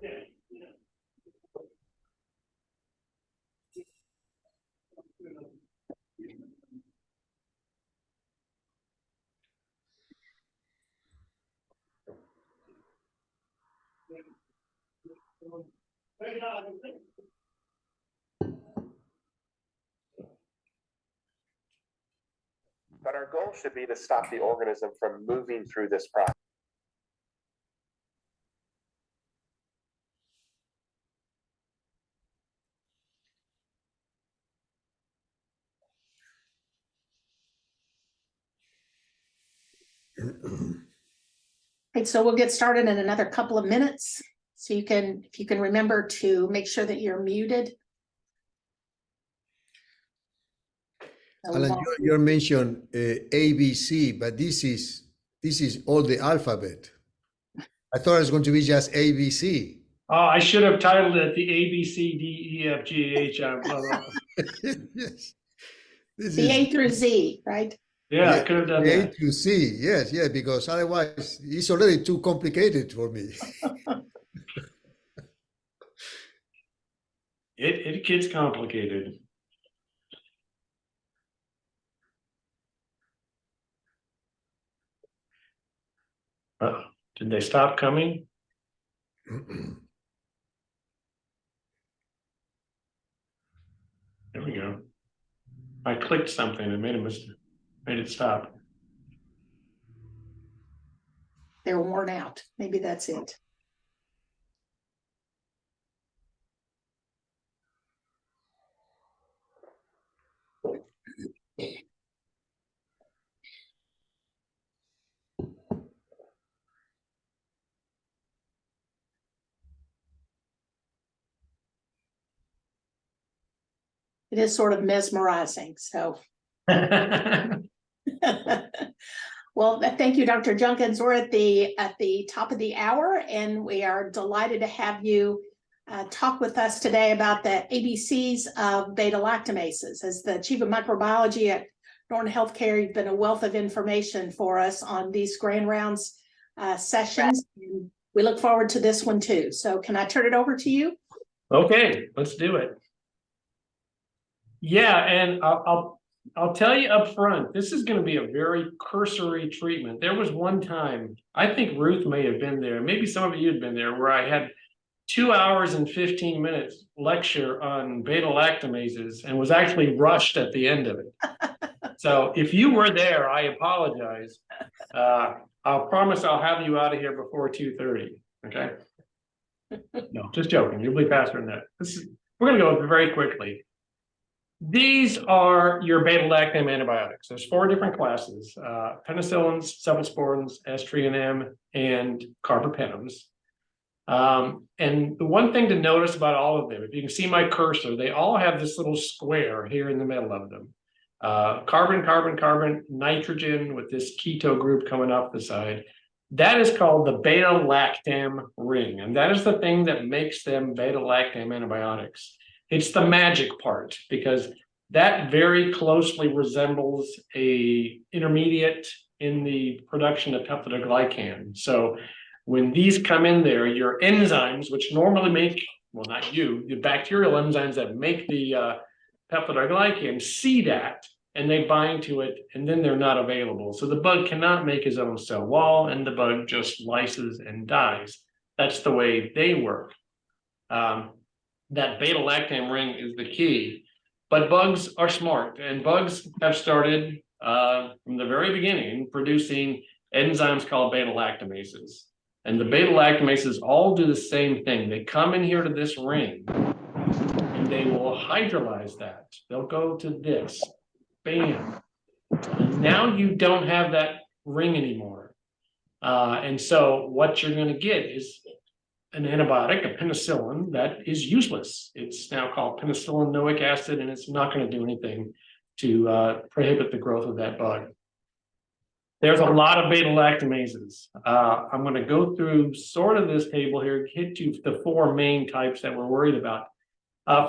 But our goal should be to stop the organism from moving through this process. Right, so we'll get started in another couple of minutes. So you can, if you can remember to make sure that you're muted. Alan, you mentioned ABC, but this is all the alphabet. I thought it was going to be just ABC. Oh, I should have titled it the A, B, C, D, E, F, G, H, I, blah, blah. Yes. This The is A through Z, right? Yeah, I could have done A that. to C. Yes, yeah, because otherwise it's already too complicated for me. It gets complicated. Did they stop coming? There we go. I clicked something and made a mistake, made it stop. They're worn out. Maybe that's it. It is sort of mesmerizing, so. Well, thank you, Dr. Junkins. We're at the top of the hour, and we are delighted to have you talk with us today about the ABCs of beta-lactamases. As the Chief of Microbiology at Norton Healthcare, you've been a wealth of information for us on these Grand Rounds sessions. And we look forward to this one too. So can I turn it over to you? Okay, let's do it. Yeah, and I'll tell you up front, this is going to be a very cursory treatment. There was one time, I think Ruth may have been there, maybe some of you had been there, where I had 2 hours and 15 minutes lecture on beta-lactamases and was actually rushed at the end of it. So if you were there, I apologize. I'll promise I'll have you out of here before 2:30. Okay. No, just joking. You'll be faster than that. We're going to go very quickly. These are your beta-lactam antibiotics. There's 4 different classes: penicillins, cephalosporins, S-trianem, and carbapenems. And the one thing to notice about all of them, if you can see my cursor, they all have this little square here in the middle of them. Carbon, carbon, carbon, nitrogen with this keto group coming off the side. That is called the beta-lactam ring. And that is the thing that makes them beta-lactam antibiotics. It's the magic part, because that very closely resembles a intermediate in the production of peptidoglycan. So when these come in there, your enzymes, which normally make, well, not you, the bacterial enzymes that make the peptidoglycan, see that and they bind to it, and then they're not available. So the bug cannot make his own cell wall, and the bug just lyses and dies. That's the way they work. That beta-lactam ring is the key. But bugs are smart, and bugs have started from the very beginning producing enzymes called beta-lactamases. And the beta-lactamases all do the same thing. They come in here to this ring, and they will hydrolyze that. They'll go to this, bam. And now you don't have that ring anymore. And so what you're going to get is an antibiotic, a penicillin, that is useless. It's now called penicillinoic acid, and it's not going to do anything to prohibit the growth of that bug. There's a lot of beta-lactamases. I'm going to go through sort of this table here, hit to the 4 main types that we're worried about.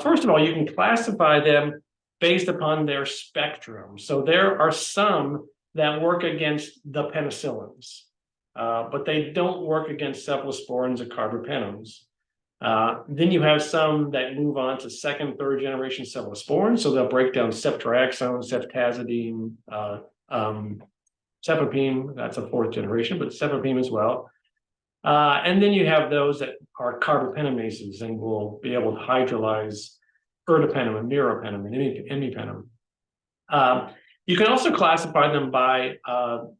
First of all, you can classify them based upon their spectrum. So there are some that work against the penicillins, but they don't work against cephalosporins or carbapenems. Then you have some that move on to second, third generation cephalosporins. So they'll break down ceftriaxone, ceftazidime, cefepime. That's a fourth generation, but cefepime as well. And then you have those that are carbopanamases and will be able to hydrolyze ertapenem and meropenem and imipenem. You can also classify them by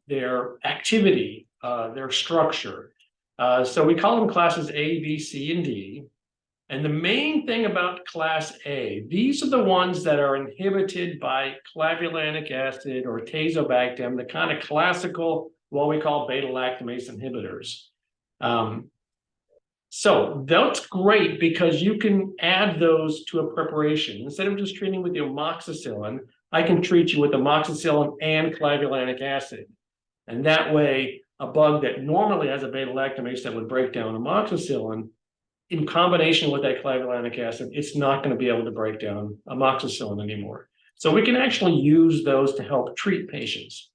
their activity, their structure. So we call them classes A, B, C, and D. And the main thing about class A, these are the ones that are inhibited by clavulanic acid or tazobactam, the kind of classical, what we call beta-lactamase inhibitors. So that's great because you can add those to a preparation. Instead of just treating with the amoxicillin, I can treat you with amoxicillin and clavulanic acid. And that way, a bug that normally has a beta-lactamase that would break down amoxicillin, in combination with that clavulanic acid, it's not going to be able to break down amoxicillin anymore. So we can actually use those to help treat patients.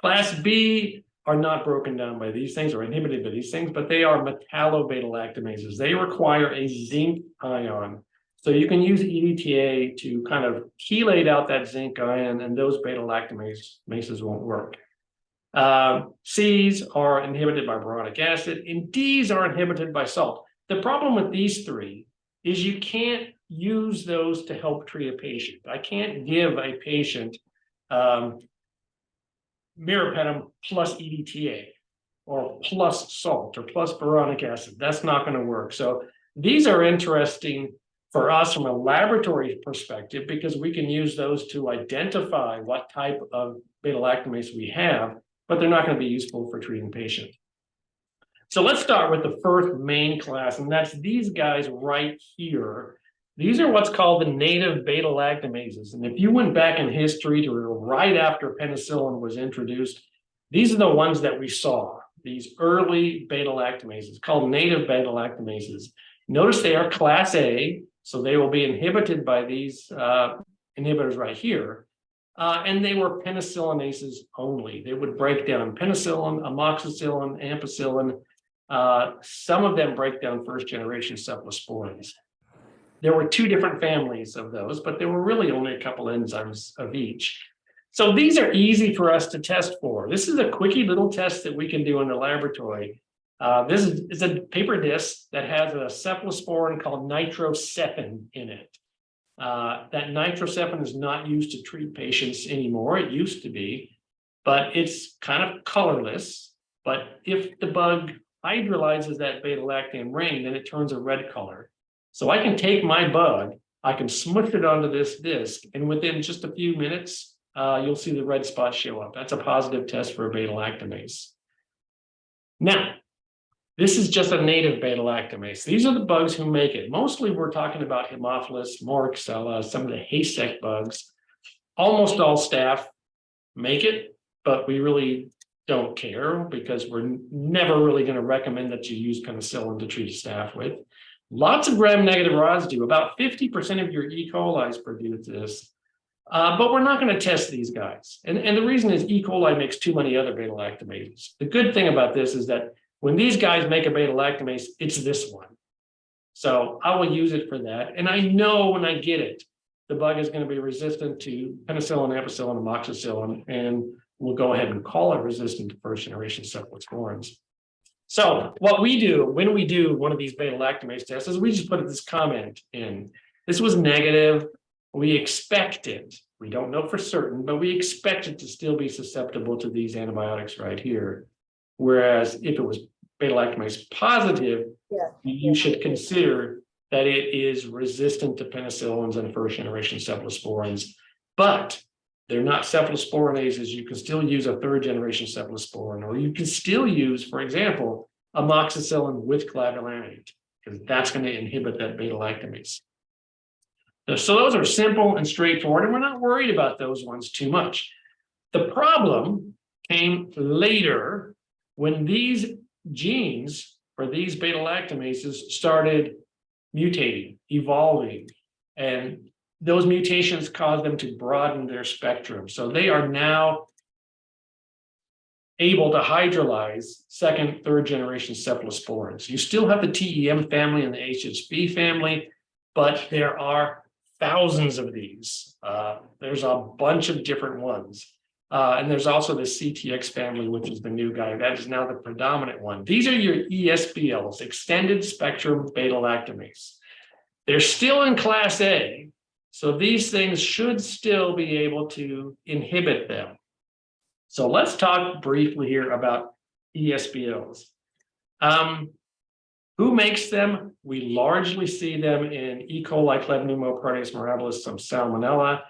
Class B are not broken down by these things or inhibited by these things, but they are metallo-beta-lactamases. They require a zinc ion. So you can use EDTA to kind of chelate out that zinc ion, and those beta-lactamases won't work. C's are inhibited by boronic acid, and D's are inhibited by salt. The problem with these three is you can't use those to help treat a patient. I can't give a patient meropenem plus EDTA or plus salt or plus boronic acid. That's not going to work. So these are interesting for us from a laboratory perspective because we can use those to identify what type of beta-lactamase we have, but they're not going to be useful for treating patients. So let's start with the first main class, and that's these guys right here. These are what's called the native beta-lactamases. And if you went back in history to right after penicillin was introduced, these are the ones that we saw, these early beta-lactamases called native beta-lactamases. Notice they are class A, so they will be inhibited by these inhibitors right here. And they were penicillinases only. They would break down penicillin, amoxicillin, ampicillin. Some of them break down first generation cephalosporins. There were two different families of those, but there were really only a couple enzymes of each. So these are easy for us to test for. This is a quickie little test that we can do in the laboratory. This is a paper disc that has a cephalosporin called nitrocephin in it. That nitrocephin is not used to treat patients anymore. It used to be, but it's kind of colorless. But if the bug hydrolyzes that beta-lactam ring, then it turns a red color. So I can take my bug, I can smush it onto this disc, and within just a few minutes, you'll see the red spot show up. That's a positive test for a beta-lactamase. Now, this is just a native beta-lactamase. These are the bugs who make it. Mostly we're talking about Haemophilus, Moraxella, some of the haystack bugs. Almost all staph make it, but we really don't care because we're never really going to recommend that you use penicillin to treat staph with. Lots of gram-negative rods do. About 50% of your E. coli's produce this. But we're not going to test these guys. And the reason is E. coli makes too many other beta-lactamases. The good thing about this is that when these guys make a beta-lactamase, it's this one. So I will use it for that. And I know when I get it, the bug is going to be resistant to penicillin, ampicillin, amoxicillin, and we'll go ahead and call it resistant to first generation cephalosporins. So what we do when we do one of these beta-lactamase tests is we just put this comment in. This was negative. We expect it. We don't know for certain, but we expect it to still be susceptible to these antibiotics right here. Whereas if it was beta-lactamase positive, you should consider that it is resistant to penicillins and first generation cephalosporins, but they're not cephalosporinases. You can still use a third generation cephalosporin, or you can still use, for example, amoxicillin with clavulanate, because that's going to inhibit that beta-lactamase. So those are simple and straightforward, and we're not worried about those ones too much. The problem came later when these genes for these beta-lactamases started mutating, evolving, and those mutations caused them to broaden their spectrum. So they are now able to hydrolyze second, third generation cephalosporins. You still have the TEM family and the HHV family, but there are thousands of these. There's a bunch of different ones. And there's also the CTX family, which is the new guy. That is now the predominant one. These are your ESBLs, extended spectrum beta-lactamase. They're still in class A, so these things should still be able to inhibit them. So let's talk briefly here about ESBLs. Who makes them? We largely see them in E. coli, Clebpneumo, Proteus mirabilis, some Salmonella,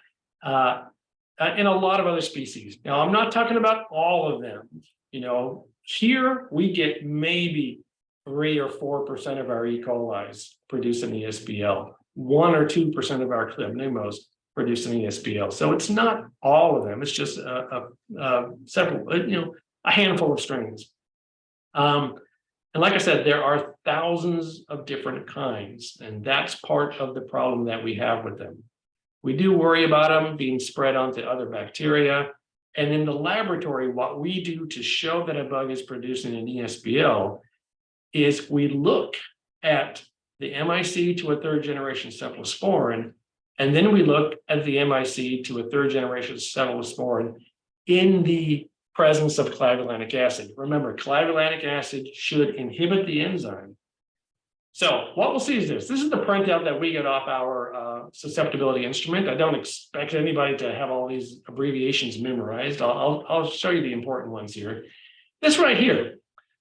and a lot of other species. Now, I'm not talking about all of them. You know, here we get maybe 3 or 4% of our E. coli's produce an ESBL. 1 or 2% of our Clebpneumos produce an ESBL. So it's not all of them. It's just several, you know, a handful of strains. And like I said, there are thousands of different kinds, and that's part of the problem that we have with them. We do worry about them being spread onto other bacteria. And in the laboratory, what we do to show that a bug is producing an ESBL is we look at the MIC to a third generation cephalosporin, and then we look at the MIC to a third generation cephalosporin in the presence of clavulanic acid. Remember, clavulanic acid should inhibit the enzyme. So what we'll see is this. This is the printout that we get off our susceptibility instrument. I don't expect anybody to have all these abbreviations memorized. I'll show you the important ones here. This right here.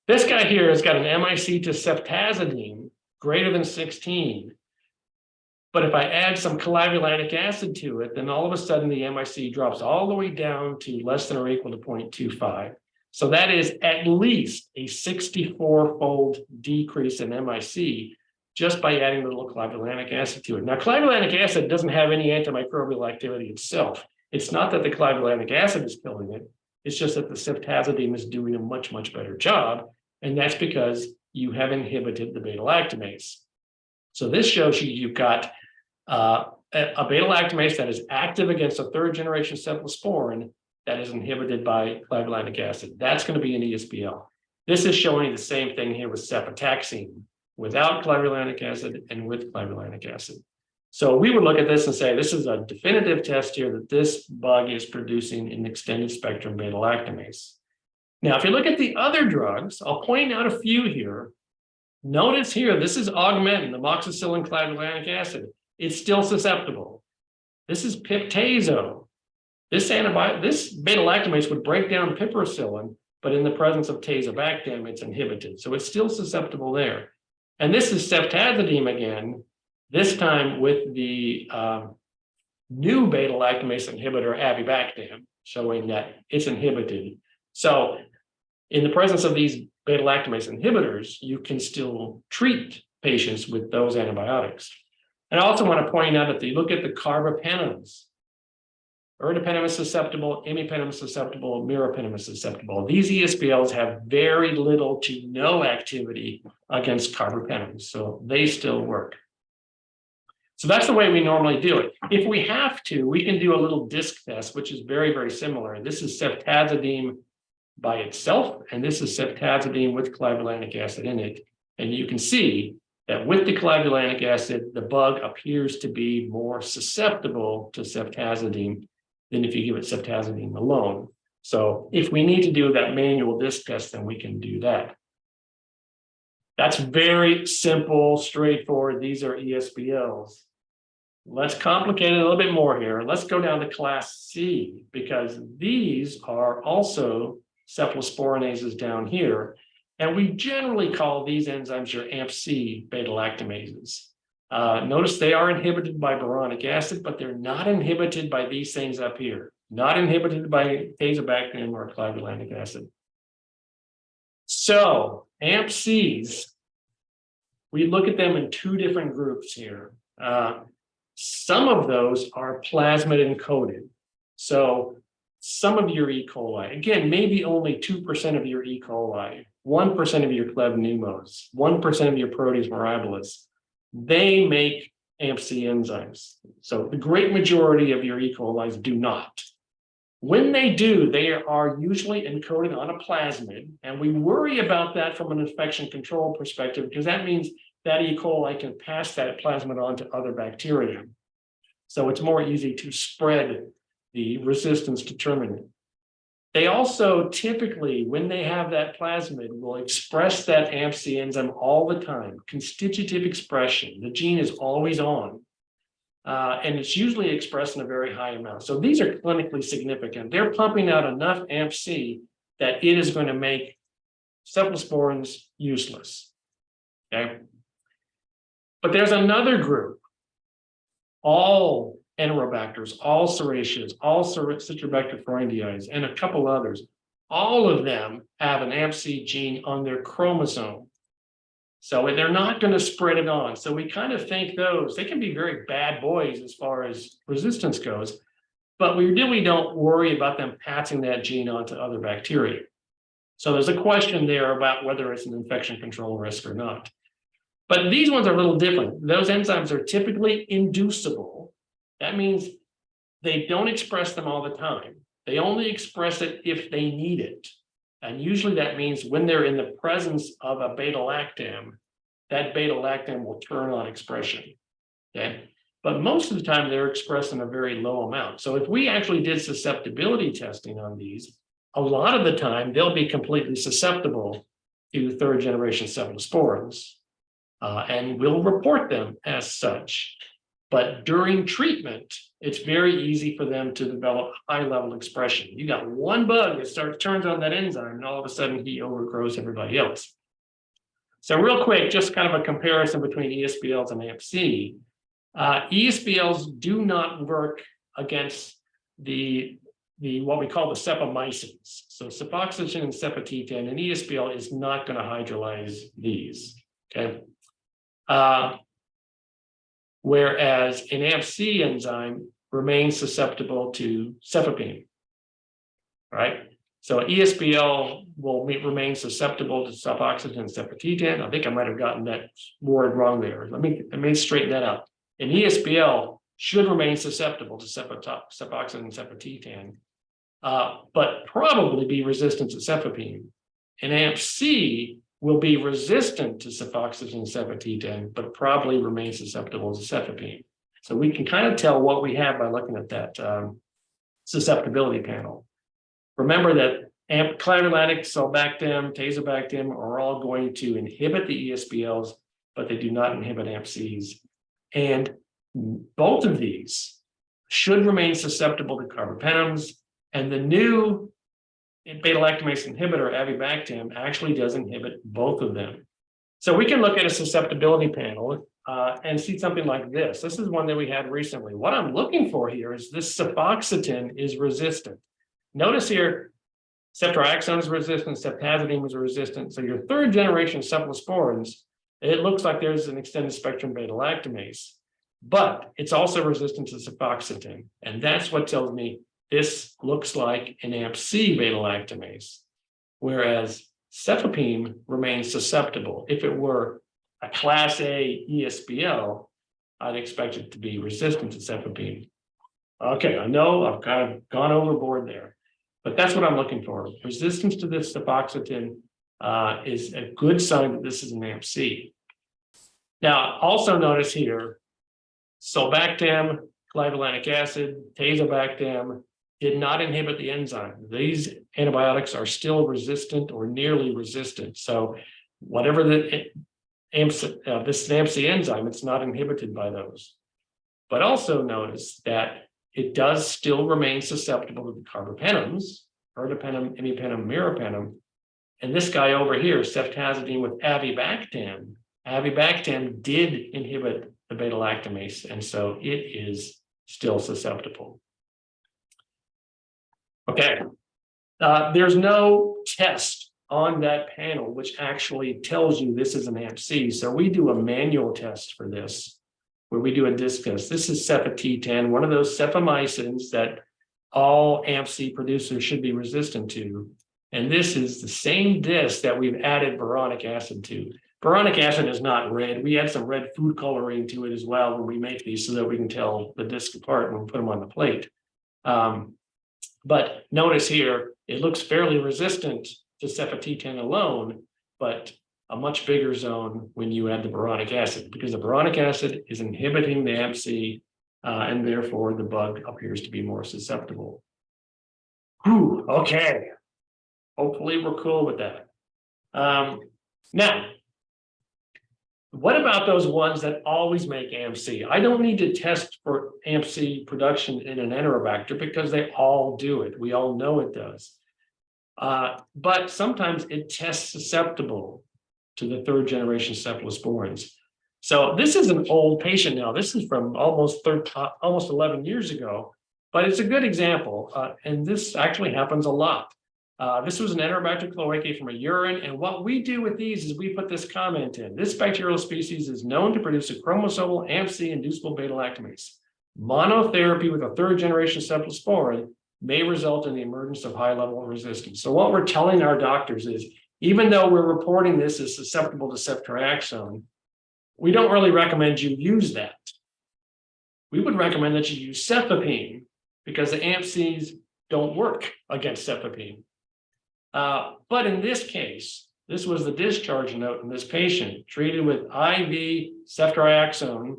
This guy here has got an MIC to ceftazidime greater than 16. But if I add some clavulanic acid to it, then all of a sudden the MIC drops all the way down to less than or equal to 0.25. So that is at least a 64-fold decrease in MIC just by adding a little clavulanic acid to it. Now, clavulanic acid doesn't have any antimicrobial activity itself. It's not that the clavulanic acid is killing it. It's just that the ceftazidime is doing a much, much better job. And that's because you have inhibited the beta-lactamase. So this shows you you've got a beta-lactamase that is active against a third generation cephalosporin that is inhibited by clavulanic acid. That's going to be an ESBL. This is showing the same thing here with cefotaxime, without clavulanic acid and with clavulanic acid. So we would look at this and say, this is a definitive test here that this bug is producing an extended spectrum beta-lactamase. Now, if you look at the other drugs, I'll point out a few here. Notice here, this is augmentin, amoxicillin clavulanic acid. It's still susceptible. This is piptazo. This beta-lactamase would break down piperacillin, but in the presence of tazobactam, it's inhibited. So it's still susceptible there. And this is ceftazidime again, this time with the new beta-lactamase inhibitor, avibactam, showing that it's inhibited. So in the presence of these beta-lactamase inhibitors, you can still treat patients with those antibiotics. And I also want to point out that if you look at the carbapenems, ertapenem is susceptible, imipenem is susceptible, meropenem is susceptible. These ESBLs have very little to no activity against carbapenems, so they still work. So that's the way we normally do it. If we have to, we can do a little disc test, which is very, very similar. This is ceftazidime by itself, and this is ceftazidime with clavulanic acid in it. And you can see that with the clavulanic acid, the bug appears to be more susceptible to ceftazidime than if you give it ceftazidime alone. So if we need to do that manual disc test, then we can do that. That's very simple, straightforward. These are ESBLs. Let's complicate it a little bit more here. Let's go down to class C, because these are also cephalosporinases down here. And we generally call these enzymes your AMC beta-lactamases. Notice they are inhibited by boronic acid, but they're not inhibited by these things up here, not inhibited by tazobactam or clavulanic acid. So AMCs, we look at them in two different groups here. Some of those are plasmid encoded. So some of your E. coli, again, maybe only 2% of your E. coli, 1% of your Clebpneumos, 1% of your Proteus mirabilis, they make AMC enzymes. So the great majority of your E. colis do not. When they do, they are usually encoded on a plasmid, and we worry about that from an infection control perspective, because that means that E. coli can pass that plasmid on to other bacteria. So it's more easy to spread the resistance to terminate. They also typically, when they have that plasmid, will express that AMC enzyme all the time, constitutive expression. The gene is always on. And it's usually expressed in a very high amount. So these are clinically significant. They're pumping out enough AMC that it is going to make cephalosporins useless. Okay. But there's another group, all enterobacters, all serratias, all Citrobacter floridans, and a couple others. All of them have an AMC gene on their chromosome. So they're not going to spread it on. So we kind of think they can be very bad boys as far as resistance goes, but we really don't worry about them passing that gene on to other bacteria. So there's a question there about whether it's an infection control risk or not. But these ones are a little different. Those enzymes are typically inducible. That means they don't express them all the time. They only express it if they need it. And usually that means when they're in the presence of a beta-lactam, that beta-lactam will turn on expression. Okay. But most of the time they're expressed in a very low amount. So if we actually did susceptibility testing on these, a lot of the time they'll be completely susceptible to third generation cephalosporins. And we'll report them as such. But during treatment, it's very easy for them to develop high-level expression. You got one bug that turns on that enzyme, and all of a sudden he overgrows everybody else. So real quick, just kind of a comparison between ESBLs and AMC. ESBLs do not work against the what we call the cephomycins. So cefoxygen and cefotetan, and ESBL is not going to hydrolyze these. Okay. Whereas an AMC enzyme remains susceptible to cefepime, right? So ESBL will remain susceptible to cefoxygen and cefotetan. I think I might have gotten that word wrong there. Let me straighten that out. An ESBL should remain susceptible to cefoxygen and cefotetan, but probably be resistant to cefepime. An AMC will be resistant to cefoxygen and cefotetan, but probably remain susceptible to cefepime. So we can kind of tell what we have by looking at that susceptibility panel. Remember that clavulanate, sulbactam, tazobactam are all going to inhibit the ESBLs, but they do not inhibit AMCs. And both of these should remain susceptible to carbapenems, and the new beta-lactamase inhibitor, avibactam, actually does inhibit both of them. So we can look at a susceptibility panel and see something like this. This is one that we had recently. What I'm looking for here is this cefoxytin is resistant. Notice here, ceftriaxone is resistant, ceftazidime is resistant. So your third generation cephalosporins, it looks like there's an extended spectrum beta-lactamase, but it's also resistant to cefoxytin. And that's what tells me this looks like an AMC beta-lactamase, whereas cefepime remains susceptible. If it were a class A ESBL, I'd expect it to be resistant to cefepime. Okay, I know I've kind of gone overboard there, but that's what I'm looking for. Resistance to this cefoxytin is a good sign that this is an AMC. Now, also notice here, sulbactam, clavulanic acid, tazobactam did not inhibit the enzyme. These antibiotics are still resistant or nearly resistant. So whatever this AMC enzyme, it's not inhibited by those. But also notice that it does still remain susceptible to the carbapenems, ertapenem, imipenem, meropenem. And this guy over here, ceftazidime with avibactam, avibactam did inhibit the beta-lactamase, and so it is still susceptible. Okay, there's no test on that panel which actually tells you this is an AMC. So we do a manual test for this, where we do a disc test. This is cefotetan, one of those cephomycins that all AMC producers should be resistant to. And this is the same disc that we've added boronic acid to. Boronic acid is not red. We add some red food coloring to it as well when we make these so that we can tell the disc apart when we put them on the plate. But notice here, it looks fairly resistant to cefotetan alone, but a much bigger zone when you add the boronic acid, because the boronic acid is inhibiting the AMC, and therefore the bug appears to be more susceptible. Whew, okay. Hopefully we're cool with that. Now, what about those ones that always make AMC? I don't need to test for AMC production in an enterobacter because they all do it. We all know it does. But sometimes it tests susceptible to the third generation cephalosporins. So this is an old patient now. This is from almost 11 years ago, but it's a good example. And this actually happens a lot. This was an Enterobacter cloacae from a urine. And what we do with these is we put this comment in. This bacterial species is known to produce a chromosomal AMC inducible beta-lactamase. Monotherapy with a third generation cephalosporin may result in the emergence of high level of resistance. So what we're telling our doctors is, even though we're reporting this as susceptible to ceftriaxone, we don't really recommend you use that. We would recommend that you use cefepime because the AMCs don't work against cefepime. But in this case, this was the discharge note in this patient treated with IV ceftriaxone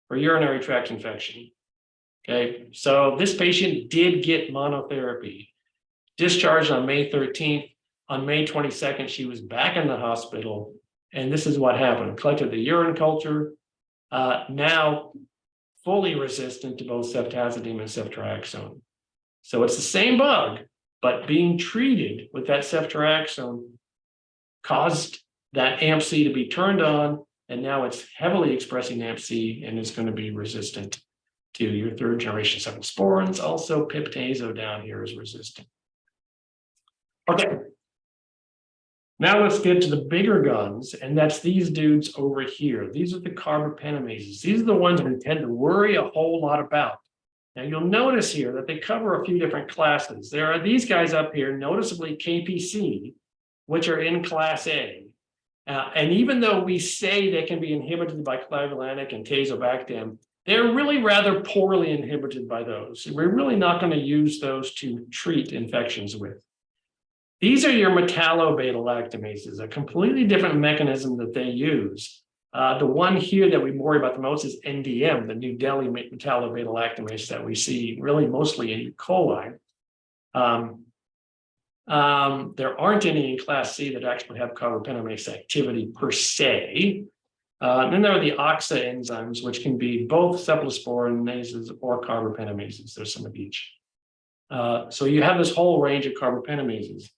for urinary tract infection. Okay, so this patient did get monotherapy, discharged on May 13th. On May 22nd, she was back in the hospital, and this is what happened. Collected the urine culture, now fully resistant to both ceftazidime and ceftriaxone. So it's the same bug, but being treated with that ceftriaxone caused that AMC to be turned on, and now it's heavily expressing AMC and is going to be resistant to your third generation cephalosporins. Also, piptazo down here is resistant. Okay. Now let's get to the bigger guns, and that's these dudes over here. These are the carbopanamases. These are the ones we tend to worry a whole lot about. Now you'll notice here that they cover a few different classes. There are these guys up here, noticeably KPC, which are in class A. And even though we say they can be inhibited by clavulanic and tazobactam, they're really rather poorly inhibited by those. We're really not going to use those to treat infections with. These are your metallo-beta-lactamases, a completely different mechanism that they use. The one here that we worry about the most is NDM, the New Delhi metallo-beta-lactamase that we see really mostly in E. coli. There aren't any in class C that actually have carbopanamase activity per se. Then there are the OXA enzymes, which can be both cephalosporinases or carbopanamases. There's some of each. So you have this whole range of carbopanamases.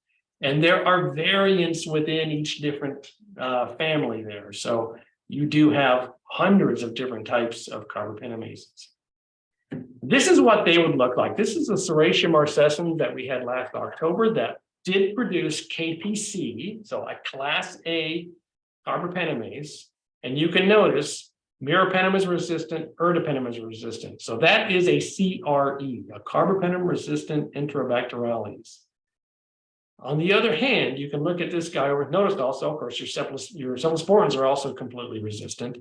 And there are variants within each different family there. So you do have hundreds of different types of carbopanamases. This is what they would look like. This is a Serratia marcescens that we had last October that did produce KPC, so a class A carbopanamase. And you can notice meropenem is resistant, ertapenem is resistant. So that is a CRE, a carbapenem resistant enterobacterales. On the other hand, you can look at this guy over. Notice also, of course, your cephalosporins are also completely resistant.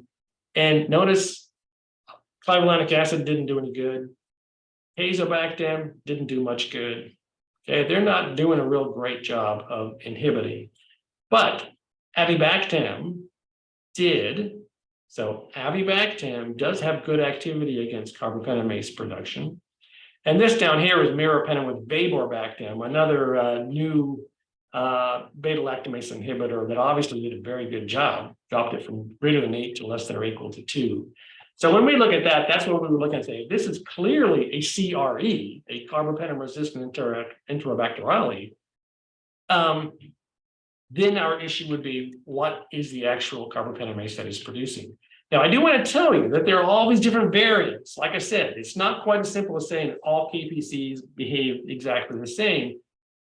And notice clavulanic acid didn't do any good. Tazobactam didn't do much good. Okay, they're not doing a real great job of inhibiting. But avibactam did. So avibactam does have good activity against carbopanamase production. And this down here is meropenem with vaborbactam, another new beta-lactamase inhibitor that obviously did a very good job, dropped it from greater than 8 to less than or equal to 2. So when we look at that, that's what we were looking at saying, this is clearly a CRE, a carbapenem-resistant enterobacterale. Then our issue would be, what is the actual carbapenemase that is producing? Now, I do want to tell you that there are all these different variants. Like I said, it's not quite as simple as saying that all KPCs behave exactly the same,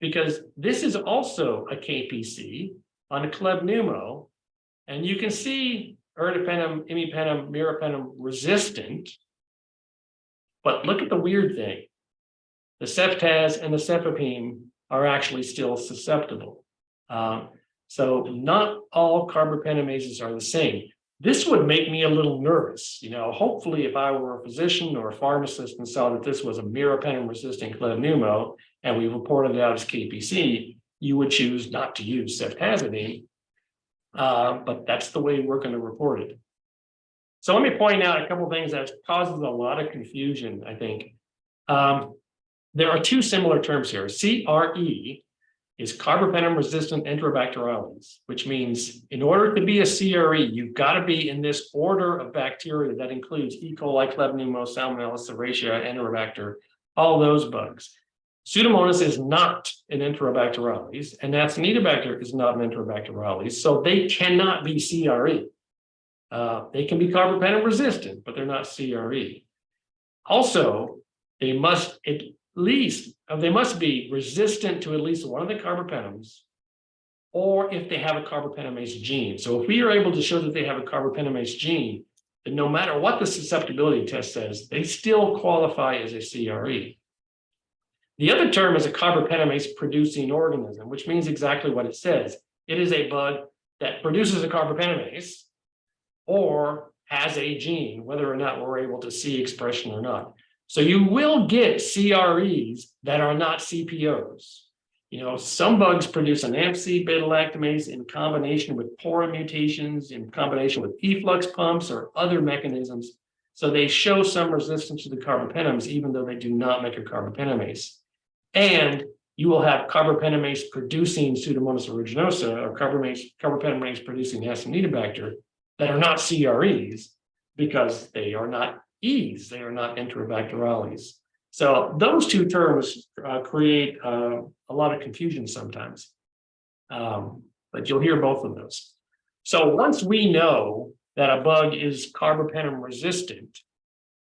because this is also a KPC on a Klebpneumo, and you can see ertapenem, imipenem, meropenem resistant. But look at the weird thing. The ceftaz and the cefepime are actually still susceptible. So not all carbapenamases are the same. This would make me a little nervous. Hopefully if I were a physician or a pharmacist and saw that this was a meropenem-resistant chleb and we reported it out as KPC, you would choose not to use ceftazidime, but that's the way we're going to report it. So let me point out a couple of things that causes a lot of confusion, I think. There are two similar terms here. CRE is carbapenem-resistant Enterobacterales, which means in order to be a CRE, you've got to be in this order of bacteria that includes E. coli, Chleb, Salmonella, Serratia, Enterobacter, all those bugs. Pseudomonas is not an Enterobacterales, and Acinetobacter is not an Enterobacterales, so they cannot be CRE. They can be carbapenem-resistant, but they're not CRE. Also, they must be resistant to at least one of the carbapenems, or if they have a carbapenamase gene. So if we are able to show that they have a carbapenamase gene, then no matter what the susceptibility test says, they still qualify as a CRE. The other term is a carbapenamase producing organism, which means exactly what it says. It is a bug that produces a carbapenamase or has a gene, whether or not we're able to see expression or not. So you will get CREs that are not CPOs. Some bugs produce an AMC beta-lactamase in combination with pora mutations, in combination with efflux pumps or other mechanisms. So they show some resistance to the carbapenems, even though they do not make a carbapenamase. And you will have carbapenamase producing Pseudomonas aeruginosa or carbapenamase producing Acinetobacter that are not CREs because they are not E's, they are not Enterobacterales. So those two terms create a lot of confusion sometimes, but you'll hear both of those. So once we know that a bug is carbapenem resistant,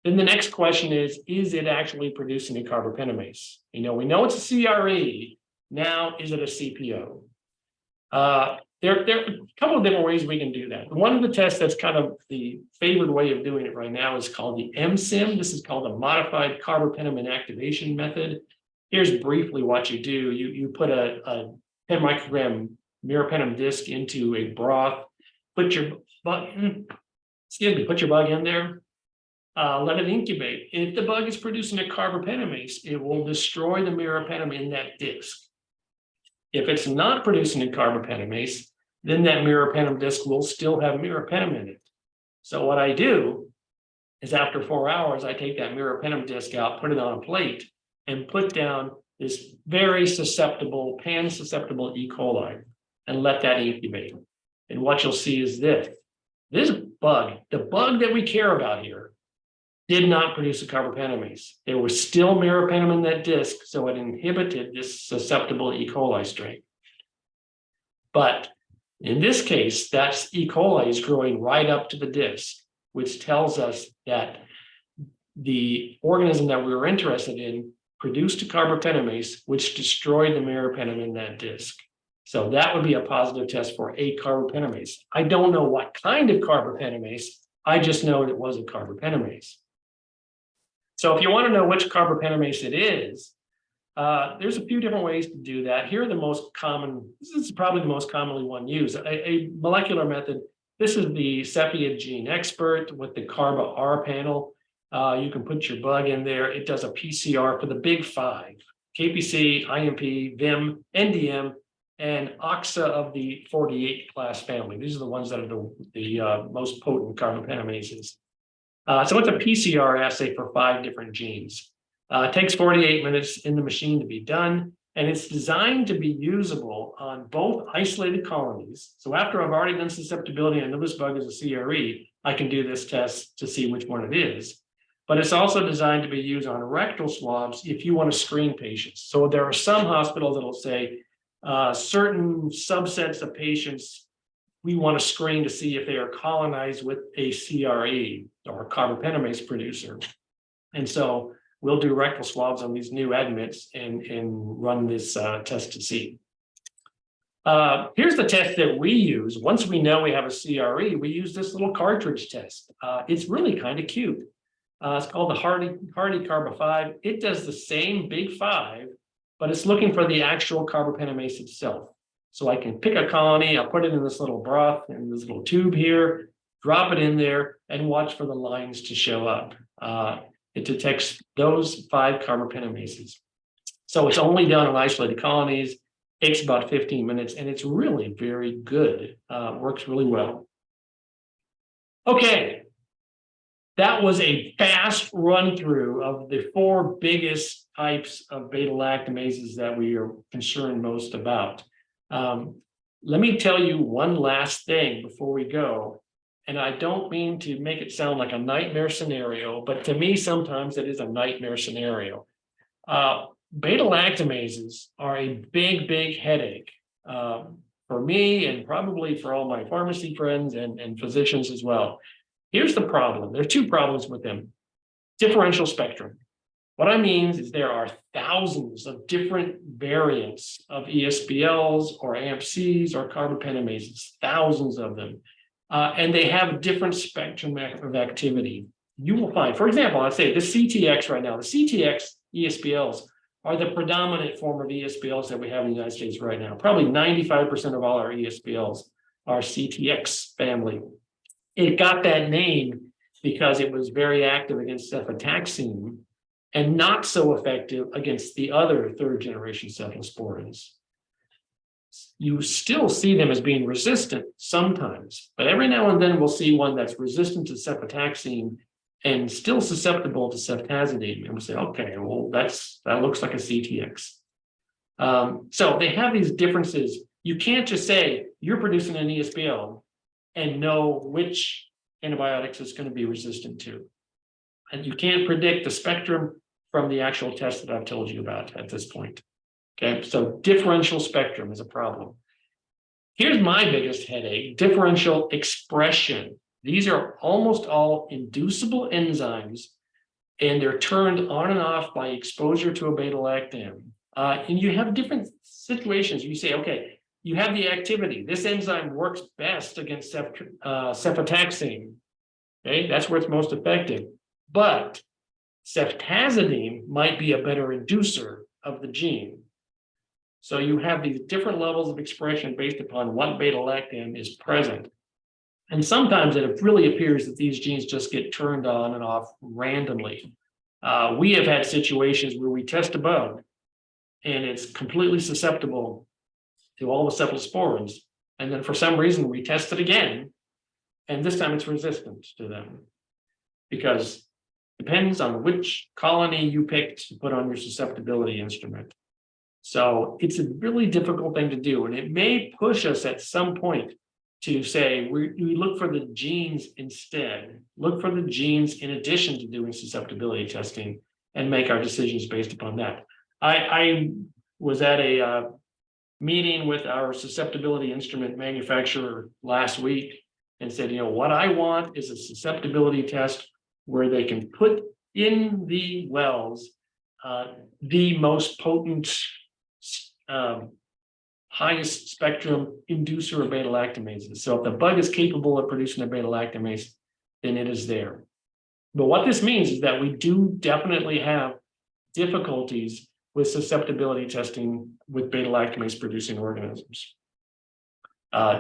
then the next question is it actually producing a carbapenamase? We know it's a CRE. Now, is it a CPO? There are a couple of different ways we can do that. One of the tests that's kind of the favored way of doing it right now is called the MSIM. This is called the Modified Carbapenem Inactivation Method. Here's briefly what you do. You put a 10 microgram meropenem disc into a broth, put your bug in there, let it incubate. If the bug is producing a carbapenamase, it will destroy the meropenem in that disc. If it's not producing a carbapenamase, then that meropenem disc will still have meropenem in it. So what I do is after 4 hours, I take that meropenem disc out, put it on a plate, and put down this very susceptible, pan-susceptible E. coli, and let that incubate. And what you'll see is this bug, the bug that we care about here, did not produce a carbapenamase. There was still meropenem in that disc, so it inhibited this susceptible E. coli strain. But in this case, that E. coli is growing right up to the disc, which tells us that the organism that we were interested in produced a carbapenamase, which destroyed the meropenem in that disc. So that would be a positive test for a carbapenamase. I don't know what kind of carbapenamase, I just know it was a carbapenamase. So if you want to know which carbapenamase it is, there's a few different ways to do that. Here are the most common, this is probably the most commonly one used, a molecular method. This is the Cepheid Gene Expert with the Carba-R panel. You can put your bug in there. It does a PCR for the big five, KPC, IMP, VIM, NDM, and OXA of the 48 class family. These are the ones that are the most potent carbapenamases. So it's a PCR assay for 5 different genes. It takes 48 minutes in the machine to be done, and it's designed to be usable on both isolated colonies. So after I've already done susceptibility and I know this bug is a CRE, I can do this test to see which one it is. But it's also designed to be used on rectal swabs if you want to screen patients. So there are some hospitals that will say certain subsets of patients we want to screen to see if they are colonized with a CRE or a carbapenamase producer. And so we'll do rectal swabs on these new admits and run this test to see. Here's the test that we use. Once we know we have a CRE, we use this little cartridge test. It's really kind of cute. It's called the Hardy Carba 5. It does the same big 5, but it's looking for the actual carbapenamase itself. So I can pick a colony, I'll put it in this little broth in this little tube here, drop it in there, and watch for the lines to show up. It detects those 5 carbopanamases. So it's only done on isolated colonies, takes about 15 minutes, and it's really very good. Works really well. Okay, that was a fast run through of the 4 biggest types of beta-lactamases that we are concerned most about. Let me tell you one last thing before we go. And I don't mean to make it sound like a nightmare scenario, but to me, sometimes it is a nightmare scenario. Beta-lactamases are a big, big headache for me and probably for all my pharmacy friends and physicians as well. Here's the problem. There are 2 problems with them. Differential spectrum. What I mean is there are thousands of different variants of ESBLs or AMCs or carbopanamases, thousands of them. And they have a different spectrum of activity. You will find, for example, I'd say the CTX right now, the CTX ESBLs are the predominant form of ESBLs that we have in the United States right now. Probably 95% of all our ESBLs are CTX family. It got that name because it was very active against cefotaxime and not so effective against the other 3rd generation cephalosporins. You still see them as being resistant sometimes, but every now and then we'll see one that's resistant to cefotaxime and still susceptible to ceftazidime. And we'll say, okay, well, that looks like a CTX. So they have these differences. You can't just say you're producing an ESBL and know which antibiotics it's going to be resistant to. And you can't predict the spectrum from the actual test that I've told you about at this point. Okay, so differential spectrum is a problem. Here's my biggest headache, differential expression. These are almost all inducible enzymes, and they're turned on and off by exposure to a beta-lactam. And you have different situations. You say, okay, you have the activity. This enzyme works best against cefotaxime. Okay, that's where it's most effective. But ceftazidime might be a better inducer of the gene. So you have these different levels of expression based upon what beta-lactam is present. And sometimes it really appears that these genes just get turned on and off randomly. We have had situations where we test a bug and it's completely susceptible to all the cephalosporins. And then for some reason we test it again, and this time it's resistant to them. Because it depends on which colony you picked to put on your susceptibility instrument. So it's a really difficult thing to do, and it may push us at some point to say we look for the genes instead, look for the genes in addition to doing susceptibility testing and make our decisions based upon that. I was at a meeting with our susceptibility instrument manufacturer last week and said, you know, what I want is a susceptibility test where they can put in the wells the most potent highest spectrum inducer of beta-lactamases. So if the bug is capable of producing a beta-lactamase, then it is there. But what this means is that we do definitely have difficulties with susceptibility testing with beta-lactamase producing organisms.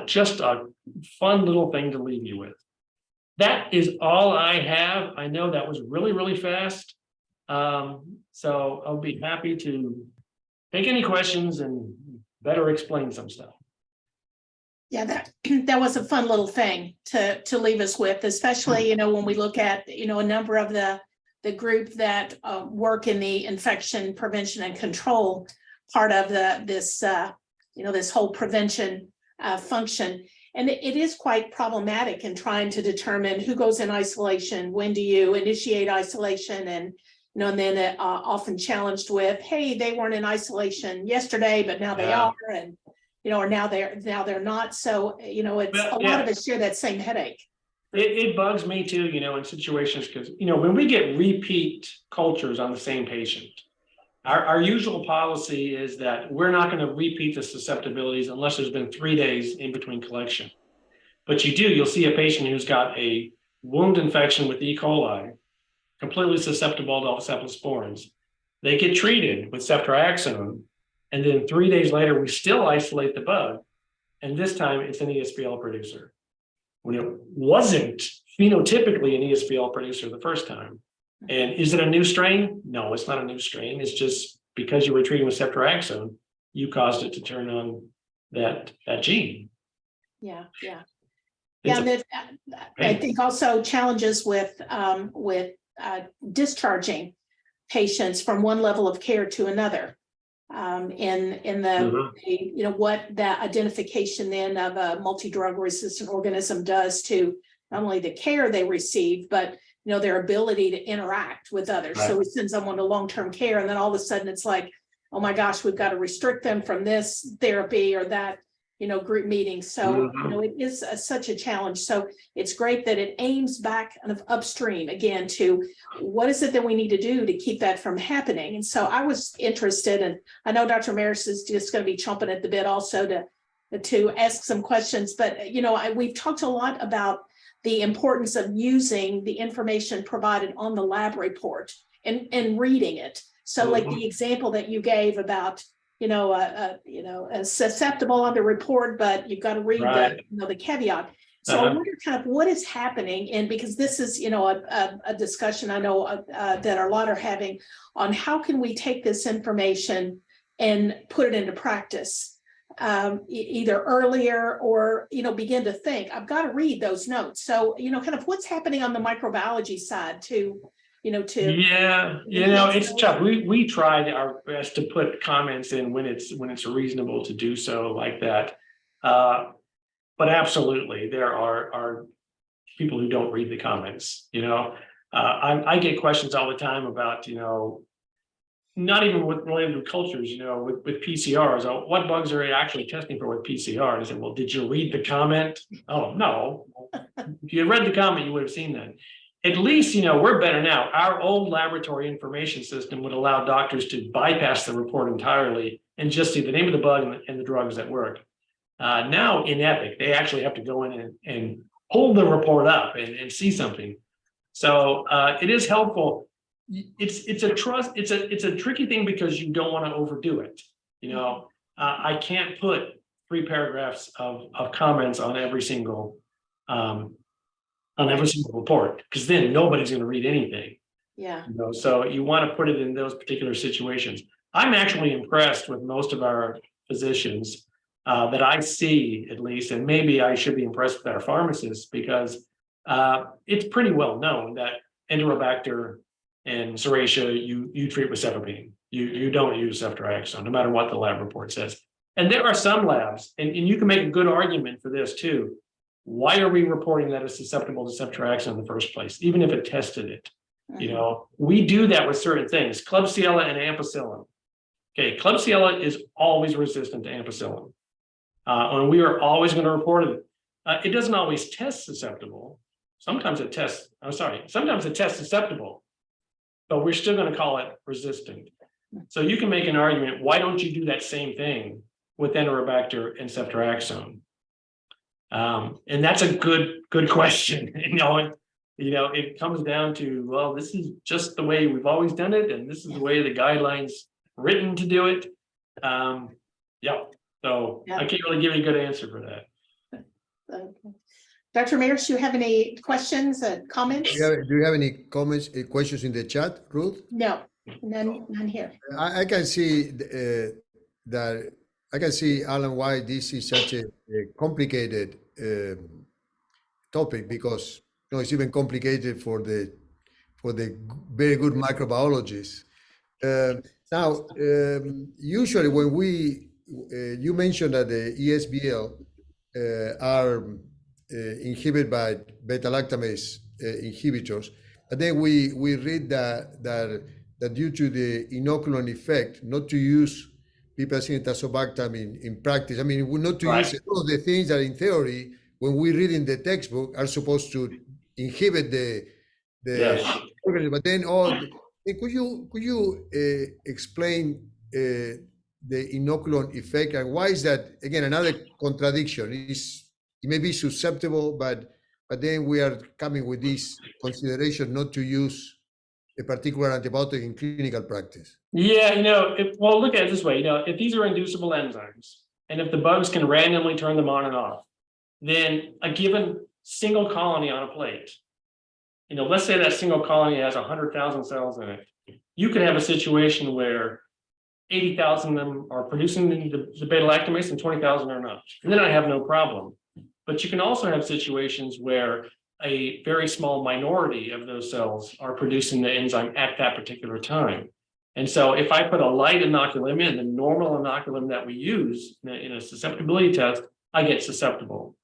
Just a fun little thing to leave you with. That is all I have. I know that was really, really fast. So I'll be happy to take any questions and better explain some stuff. Yeah, that was a fun little thing to leave us with, especially, you know, when we look at, you know, a number of the group that work in the infection prevention and control part of this whole prevention function. And it is quite problematic in trying to determine who goes in isolation, when do you initiate isolation, and you know, and then often challenged with, hey, they weren't in isolation yesterday, but now they are, and you know, or now they're not. So you know, it's a lot of us share that same headache. It bugs me too, you know, in situations because you know when we get repeat cultures on the same patient, our usual policy is that we're not going to repeat the susceptibilities unless there's been 3 days in between collection. But you'll see a patient who's got a wound infection with E. coli, completely susceptible to all cephalosporins. They get treated with ceftriaxone, and then 3 days later, we still isolate the bug, and this time it's an ESBL producer. when it wasn't phenotypically an ESBL producer the first time. And is it a new strain? No, it's not a new strain. It's just because you were treating with ceftriaxone, you caused it to turn on that gene. Yeah. It's Yeah, I think also challenges with discharging patients from one level of care to another. In the you know, what that identification then of a multi-drug resistant organism does to not only the care they receive, but you know, their ability to interact with others. Right. So we send someone to long-term care, and then all of a sudden it's like, oh my gosh, we've got to restrict them from this therapy or that, you know, group meeting. So, you know, it is such a challenge. So it's great that it aims back kind of upstream again to what is it that we need to do to keep that from happening. And so I was interested, and I know Dr. Maris is just going to be chomping at the bit also to ask some questions, but, you know, we've talked a lot about the importance of using the information provided on the lab report and reading it. So like the example that you gave about, susceptible on the report, but you've got to read the caveat. So I wonder kind of what is happening, and because this is, you know, a discussion I know that a lot are having on how can we take this information and put it into practice, either earlier or, you know, begin to think, I've got to read those notes. So, you know, kind of what's happening on the microbiology side to, you know, to it's tough. We tried our best to put comments in when it's reasonable to do so like that. But absolutely, there are people who don't read the comments. You know, I get questions all the time about, you know, not even related to cultures, you know, with PCRs. What bugs are you actually testing for with PCR? And I said, well, did you read the comment? Oh, no. If you read the comment, you would have seen that. At least, you know, we're better now. Our old laboratory information system would allow doctors to bypass the report entirely and just see the name of the bug and the drugs that work. Now in Epic, they actually have to go in and hold the report up and see something. So it is helpful. It's a tricky thing because you don't want to overdo it. You know, I can't put 3 paragraphs of comments on every single report, because then nobody's going to read anything. Yeah. You know, so you want to put it in those particular situations. I'm actually impressed with most of our physicians that I see, at least, and maybe I should be impressed with our pharmacists, because it's pretty well known that Enterobacter and Serratia you treat with cefepime. You don't use ceftriaxone, no matter what the lab report says. And there are some labs, and you can make a good argument for this too. Why are we reporting that it's susceptible to ceftriaxone in the first place, even if it tested it? You know, we do that with certain things, Klebsiella and ampicillin. Okay, Klebsiella is always resistant to ampicillin. And we are always going to report it. It doesn't always test susceptible. Sometimes it tests susceptible, but we're still going to call it resistant. So you can make an argument, why don't you do that same thing with Enterobacter and ceftriaxone? And that's a good question. It comes down to, well, this is just the way we've always done it, and this is the way the guidelines written to do it. I can't really give you a good answer for that. Okay. Dr. Maris, do you have any questions, comments? Do you have any comments, questions in the chat, Ruth? No, none here. I can see that. I can see, Alan, why this is such a complicated topic, because it's even complicated for the very good microbiologists. Now, usually when you mentioned that the ESBL are inhibited by beta-lactamase inhibitors, and then we read that due to the inoculant effect, not to use piperacillin and tazobactam in practice. I mean, not to use all the things that in theory, when we read in the textbook, are supposed to inhibit the organism. But then, could you explain the inoculant effect, and why is that, again, another contradiction? It may be susceptible, but then we are coming with this consideration not to use a particular antibiotic in clinical practice. Yeah, look at it this way. If these are inducible enzymes, and if the bugs can randomly turn them on and off, then a given single colony on a plate. You know, let's say that single colony has 100,000 cells in it. You could have a situation where 80,000 of them are producing the beta-lactamase and 20,000 are not. And then I have no problem. But you can also have situations where a very small minority of those cells are producing the enzyme at that particular time. And so if I put a light inoculum in, the normal inoculum that we use in a susceptibility test, I get susceptible.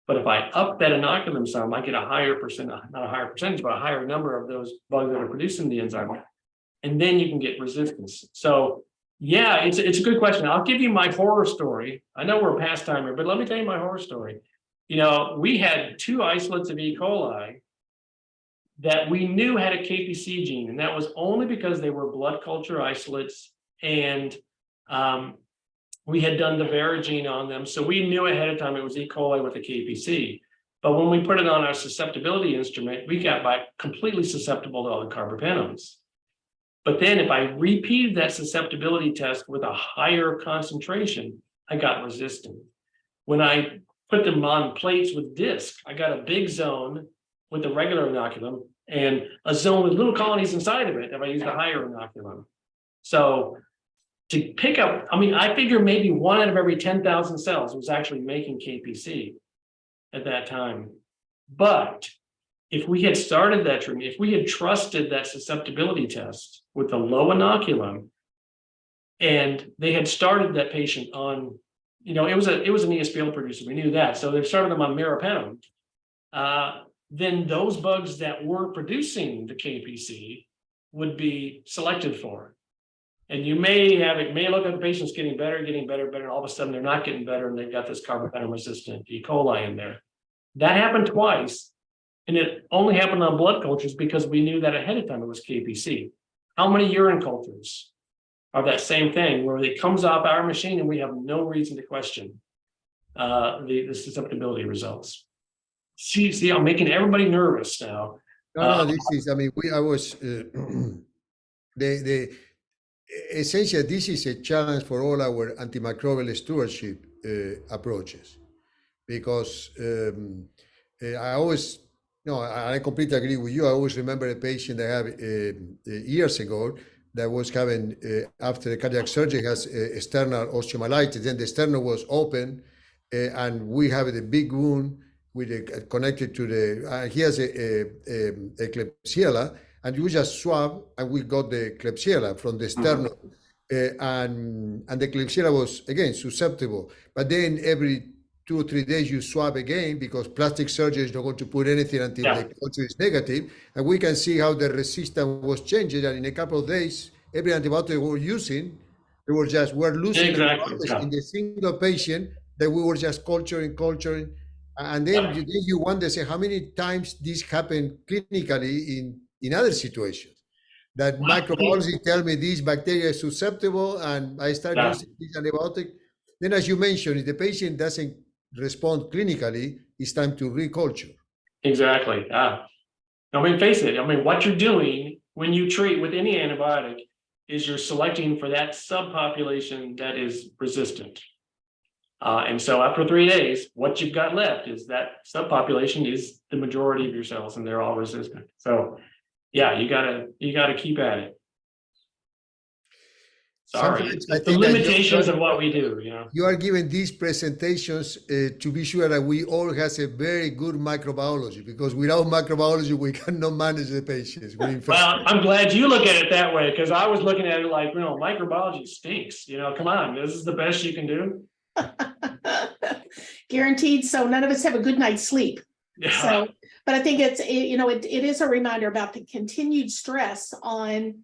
But if I up that inoculum some, I get a higher percent, not a higher percentage, but a higher number of those bugs that are producing the enzyme. And then you can get resistance. So yeah, it's a good question. I'll give you my horror story. I know we're past time here, but let me tell you my horror story. You know, we had 2 isolates of E. coli that we knew had a KPC gene, and that was only because they were blood culture isolates, and we had done the Vera gene on them. So we knew ahead of time it was E. coli with a KPC. But when we put it on our susceptibility instrument, we got back completely susceptible to all the carbapenems. But then if I repeated that susceptibility test with a higher concentration, I got resistant. When I put them on plates with disc, I got a big zone with the regular inoculum and a zone with little colonies inside of it if I use the higher inoculum. So to pick up, I mean, I figure maybe 1 out of every 10,000 cells was actually making KPC at that time. But if we had started that treatment, if we had trusted that susceptibility test with the low inoculum, and they had started that patient on, you know, it was an ESPL producer, we knew that. So they started them on meropenem. Then those bugs that were producing the KPC would be selected for. And you may look at the patients getting better, and all of a sudden they're not getting better, and they've got this carbapenem resistant E. coli in there. That happened twice, and it only happened on blood cultures because we knew that ahead of time it was KPC. How many urine cultures are that same thing where it comes off our machine and we have no reason to question the susceptibility results? See, I'm making everybody nervous now. No, this is, I mean, essentially, this is a challenge for all our antimicrobial stewardship approaches, because I always, no, I completely agree with you. I always remember a patient I had years ago that was having, after the cardiac surgery, has external osteomyelitis. Then the sternum was open, and we have a big wound with connected to the, he has a Klebsiella, and we just swab, and we got the Klebsiella from the sternum, and the Klebsiella was, again, susceptible. But then every 2 or 3 days you swab again, because plastic surgery is not going to put anything until the culture is negative, and we can see how the resistance was changing. And in a couple of days, every antibiotic we were using, we're losing antibiotics in the single patient that we were just culturing, and then you wonder, say, how many times this happened clinically in other situations. That microbiology tell me this bacteria is susceptible, and I start using this antibiotic. Then, as you mentioned, if the patient doesn't respond clinically, it's time to reculture. Exactly. I mean, face it. I mean, what you're doing when you treat with any antibiotic is you're selecting for that subpopulation that is resistant. And so after 3 days, what you've got left is that subpopulation is the majority of your cells, and they're all resistant. So yeah, you gotta keep at it. Sorry, the limitations of what we do, you know. You are giving these presentations to be sure that we all has a very good microbiology, because without microbiology, we cannot manage the patients. Well, I'm glad you look at it that way, because I was looking at it like, you know, microbiology stinks. You know, come on, this is the best you can do. Guaranteed. So none of us have a good night's sleep. Yeah. So, but I think it is a reminder about the continued stress on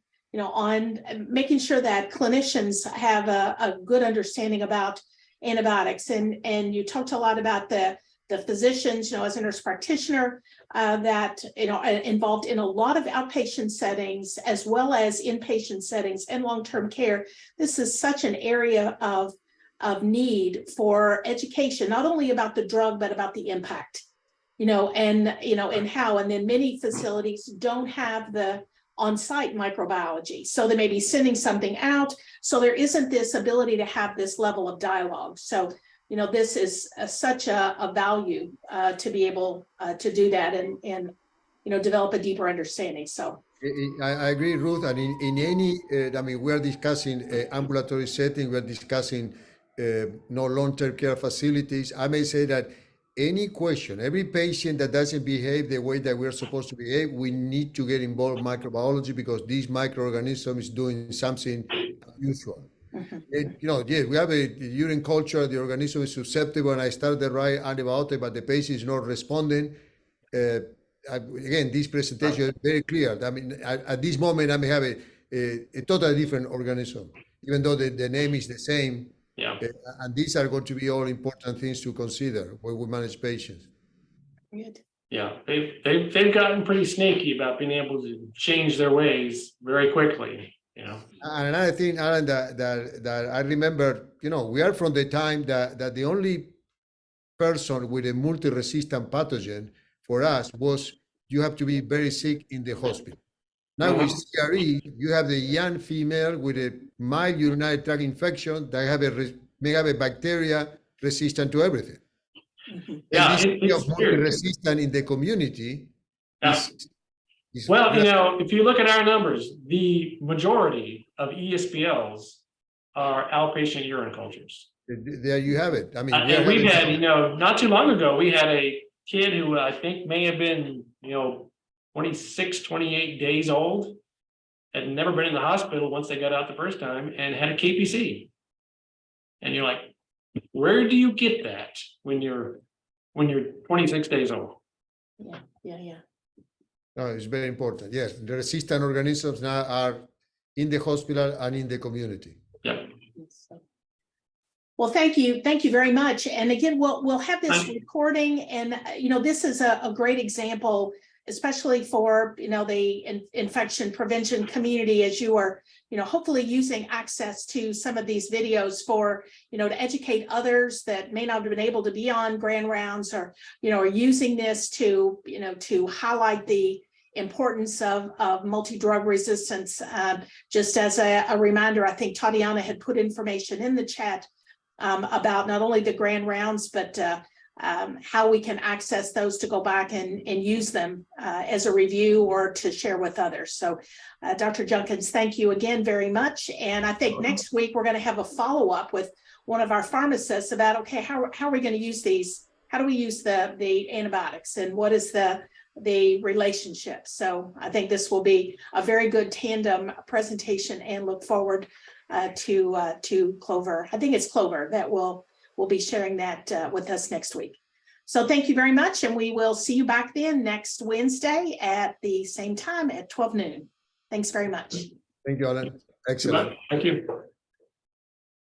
making sure that clinicians have a good understanding about antibiotics. And you talked a lot about the physicians, as a nurse practitioner, that, involved in a lot of outpatient settings, as well as inpatient settings and long-term care. This is such an area of need for education, not only about the drug, but about the impact, and how, and then many facilities don't have the on-site microbiology. So they may be sending something out. So there isn't this ability to have this level of dialogue. So this is such a value to be able to do that and develop a deeper understanding. So I agree, Ruth. And in any, I mean, we're discussing ambulatory setting, we're discussing no long-term care facilities. I may say that any question, every patient that doesn't behave the way that we're supposed to behave, we need to get involved in microbiology because these microorganisms doing something unusual. Yes, we have a urine culture, the organism is susceptible, and I start the right antibiotic, but the patient is not responding. Again, this presentation is very clear. I mean, at this moment, I may have a totally different organism, even though the name is the same. Yeah. And these are going to be all important things to consider when we manage patients. good. Yeah, they've gotten pretty sneaky about being able to change their ways very quickly. And another thing, Alan, that I remember, we are from the time that the only person with a multi-resistant pathogen for us was you have to be very sick in the hospital. Now with CRE, you have the young female with a mild urinary tract infection that may have a bacteria resistant to everything. Yeah, and this it's multi-resistant in the community is well, if you look at our numbers, the majority of ESPLs are outpatient urine cultures. There you have it. I mean, and we've had, not too long ago, we had a kid who I think may have been, 26, 28 days old, had never been in the hospital once they got out the first time and had a KPC. And you're like, where do you get that when you're 26 days old? Yeah. No, it's very important. Yes, the resistant organisms now are in the hospital and in the community. Yeah. Well, thank you very much. And again, we'll have this recording, and this is a great example, especially for the infection prevention community, as you are hopefully using access to some of these videos for to educate others that may not have been able to be on grand rounds, or are using this to to highlight the importance of multi-drug resistance. Just as a reminder, I think Tatiana had put information in the chat about not only the grand rounds, but how we can access those to go back and use them as a review or to share with others. So Dr. Junkins, thank you again very much. And I think next week we're going to have a follow-up with one of our pharmacists about, okay, how are we going to use these? How do we use the antibiotics, and what is the relationship? So I think this will be a very good tandem presentation, and look forward to Clover. I think it's Clover that will be sharing that with us next week. So thank you very much, and we will see you back then next Wednesday at the same time at 12 noon. Thanks very much. Thank you, Alan. Excellent. Thank you.